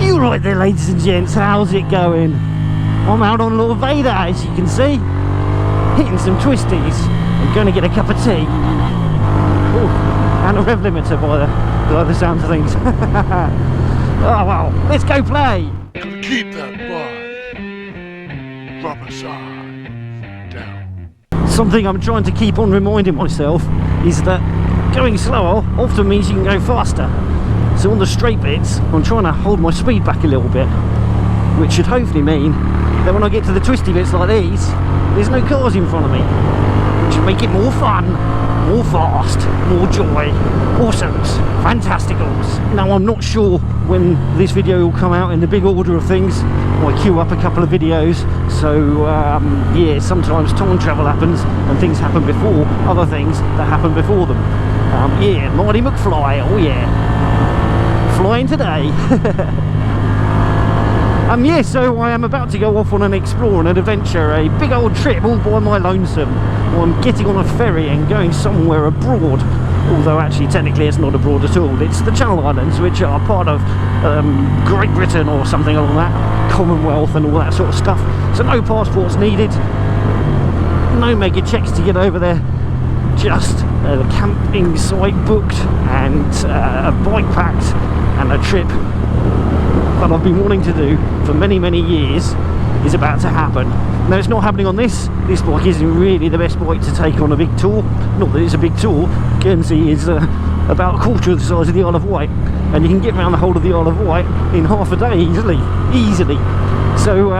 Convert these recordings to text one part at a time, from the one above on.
You right there, ladies and gents, how's it going? I'm out on Lord Vader, as you can see, hitting some twisties. I'm going to get a cup of tea. Ooh, and a rev limiter by the sounds of things. Oh well, let's go play. Keep that bar. Rubber side down. Something I'm trying to keep on reminding myself is that going slower often means you can go faster. So on the straight bits, I'm trying to hold my speed back a little bit, which should hopefully mean that when I get to the twisty bits like these, there's no cars in front of me, which should make it more fun, more fast, more joy, awesomes, fantasticals. Now I'm not sure when this video will come out in the big order of things. I queue up a couple of videos, so yeah, sometimes time travel happens and things happen before other things that happen before them. Yeah, Marty McFly, oh yeah. Flying today. Yeah, so I am about to go off on an explore and an adventure, a big old trip all by my lonesome. I'm getting on a ferry and going somewhere abroad, although actually technically it's not abroad at all. It's the Channel Islands, which are part of Great Britain or something like that, Commonwealth and all that sort of stuff. So no passports needed, no mega checks to get over there. Just the camping site booked and a bike packed and a trip that I've been wanting to do for many years is about to happen. Now it's not happening on this bike isn't really the best bike to take on a big tour. Not that it's a big tour. Guernsey is about a quarter of the size of the Isle of Wight, and you can get around the whole of the Isle of Wight in half a day easily. So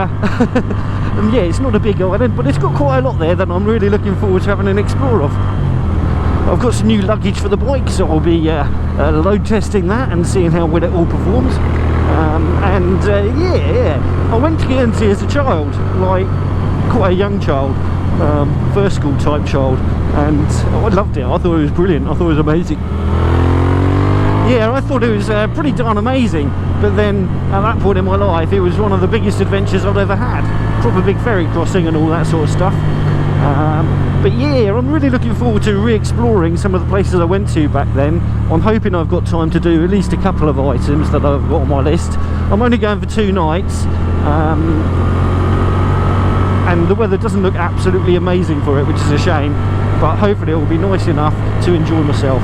yeah, it's not a big island, but it's got quite a lot there that I'm really looking forward to having an explore of. I've got some new luggage for the bike, so I'll be load testing that and seeing how well it all performs. Yeah, I went to Guernsey as a child, like quite a young child, first school type child, and I loved it. I thought it was brilliant. I thought it was amazing. Yeah, I thought it was pretty darn amazing, but then at that point in my life it was one of the biggest adventures I'd ever had. Proper big ferry crossing and all that sort of stuff. But yeah, I'm really looking forward to re-exploring some of the places I went to back then. I'm hoping I've got time to do at least a couple of items that I've got on my list. I'm only going for 2 nights, and the weather doesn't look absolutely amazing for it, which is a shame, but hopefully it will be nice enough to enjoy myself.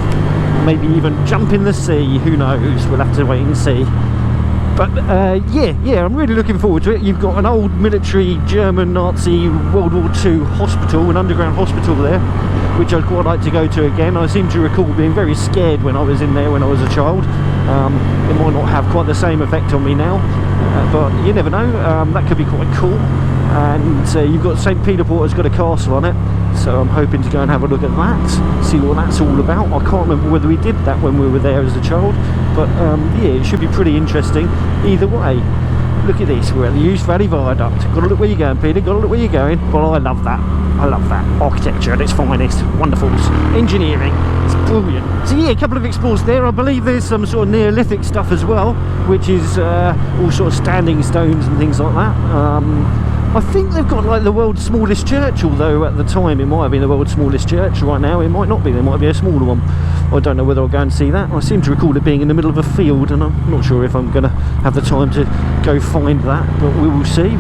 Maybe even jump in the sea, who knows, we'll have to wait and see. But yeah, I'm really looking forward to it. You've got an old military German Nazi World War II hospital, an underground hospital there, which I'd quite like to go to again. I seem to recall being very scared when I was in there when I was a child. It might not have quite the same effect on me now, but you never know. That could be quite cool. And you've got St. Peter Port has got a castle on it, so I'm hoping to go and have a look at that, see what that's all about. I can't remember whether we did that when we were there as a child, but yeah, it should be pretty interesting either way. Look at this, we're at the Euse Valley Viaduct. Gotta look where you're going, Peter, gotta look where you're going. Well, I love that. I love that. Architecture at its finest. Wonderful. Engineering. It's brilliant. So yeah, a couple of explores there. I believe there's some sort of Neolithic stuff as well, which is all sort of standing stones and things like that. I think they've got like the world's smallest church, although at the time it might have been the world's smallest church. Right now it might not be, there might be a smaller one. I don't know whether I'll go and see that. I seem to recall it being in the middle of a field, and I'm not sure if I'm going to have the time to go find that, but we will see,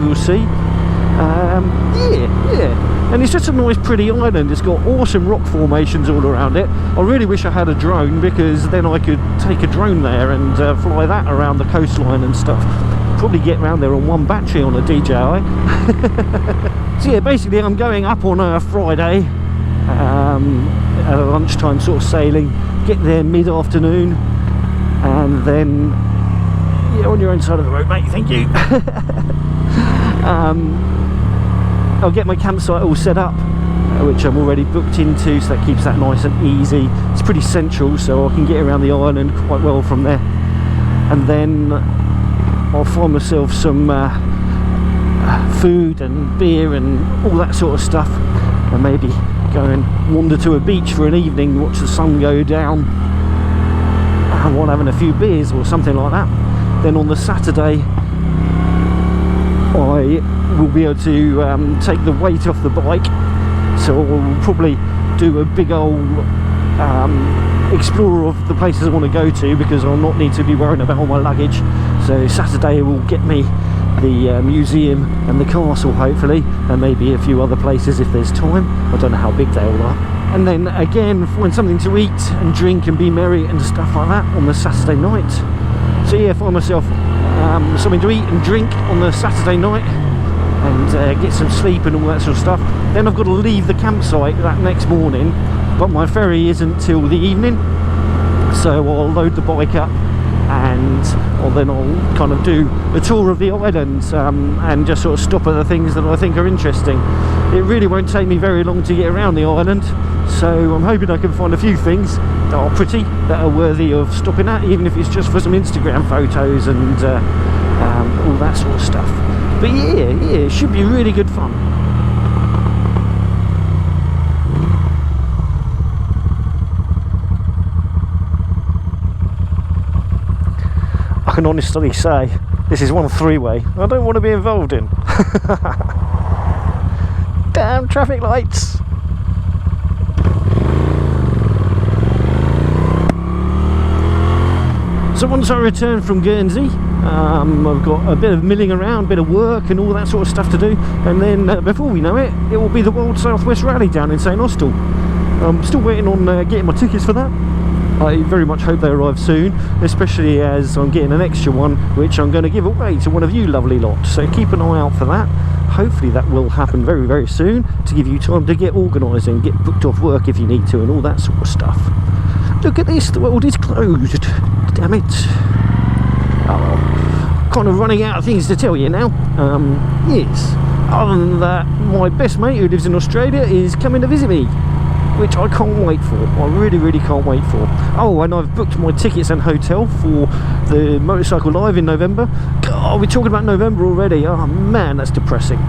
yeah, and it's just a nice pretty island. It's got awesome rock formations all around it. I really wish I had a drone, because then I could take a drone there and fly that around the coastline and stuff. Probably get around there on 1 battery on a DJI. So yeah, basically I'm going up on a Friday at a lunchtime sort of sailing, get there mid-afternoon, and then yeah, on your own side of the road, mate, thank you. I'll get my campsite all set up, which I'm already booked into, so that keeps that nice and easy. It's pretty central, so I can get around the island quite well from there, and then I'll find myself some food and beer and all that sort of stuff, and maybe go and wander to a beach for an evening, watch the sun go down while having a few beers or something like that. Then on the Saturday I will be able to take the weight off the bike, so I'll probably do a big old explore of the places I want to go to, because I'll not need to be worrying about all my luggage. So Saturday will get me the museum and the castle, hopefully, and maybe a few other places if there's time. I don't know how big they all are. And then again, find something to eat and drink and be merry and stuff like that on the Saturday night. So yeah, find myself something to eat and drink on the Saturday night, and get some sleep and all that sort of stuff. Then I've got to leave the campsite that next morning, but my ferry isn't till the evening, so I'll load the bike up, and then I'll kind of do a tour of the island, and just sort of stop at the things that I think are interesting. It really won't take me very long to get around the island, so I'm hoping I can find a few things that are pretty, that are worthy of stopping at, even if it's just for some Instagram photos and all that sort of stuff. But yeah, it should be really good fun. I can honestly say this is one three-way I don't want to be involved in. Damn traffic lights. So once I return from Guernsey, I've got a bit of milling around, bit of work and all that sort of stuff to do, and then before we know it, it will be the World Southwest Rally down in St Austell. I'm still waiting on getting my tickets for that. I very much hope they arrive soon, especially as I'm getting an extra one which I'm going to give away to one of you lovely lot, so keep an eye out for that. Hopefully that will happen very, very soon, to give you time to get organised and get booked off work if you need to and all that sort of stuff. Look at this, the world is closed. Damn it. Oh well. Kind of running out of things to tell you now. Yes. Other than that, my best mate who lives in Australia is coming to visit me, which I can't wait for. I really, really can't wait for. Oh, and I've booked my tickets and hotel for the Motorcycle Live in November. God, we're talking about November already. Oh man, that's depressing.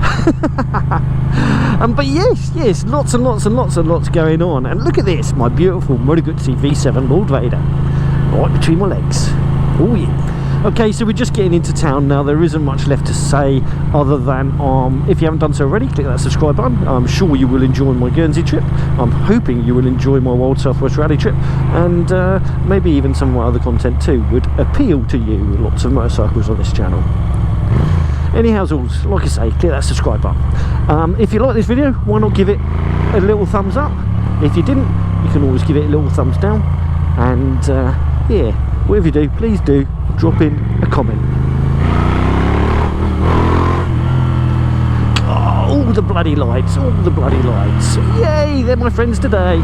But yes, lots and lots going on. And look at this, my beautiful Moto Guzzi V7 Lord Vader, right between my legs. Oh yeah. Okay, so we're just getting into town now. There isn't much left to say other than if you haven't done so already, click that subscribe button. I'm sure you will enjoy my Guernsey trip. I'm hoping you will enjoy my Wild Southwest Rally trip, and maybe even some of my other content too would appeal to you. Lots of motorcycles on this channel. Anyhow, like I say, click that subscribe button. If you like this video, why not give it a little thumbs up? If you didn't, you can always give it a little thumbs down. And yeah, whatever you do, please do drop in a comment. Oh, all the bloody lights, all the bloody lights. Yay, they're my friends today.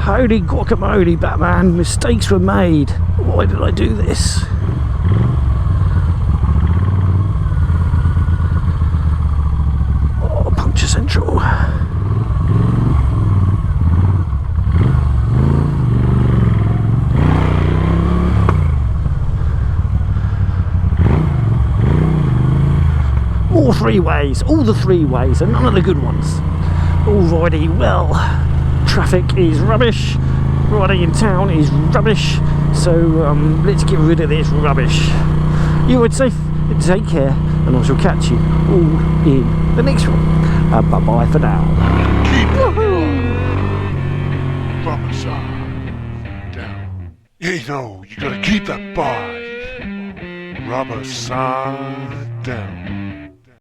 Holy guacamole, Batman, mistakes were made. Why did I do this? Oh, puncture central. More three ways, all the three ways, and none of the good ones. Alrighty, well, traffic is rubbish, riding in town is rubbish, so let's get rid of this rubbish. You would safe, take care, and I shall catch you all in the next one. Bye bye for now. Keep rubber side down. You know, you gotta keep that bike rubber side down.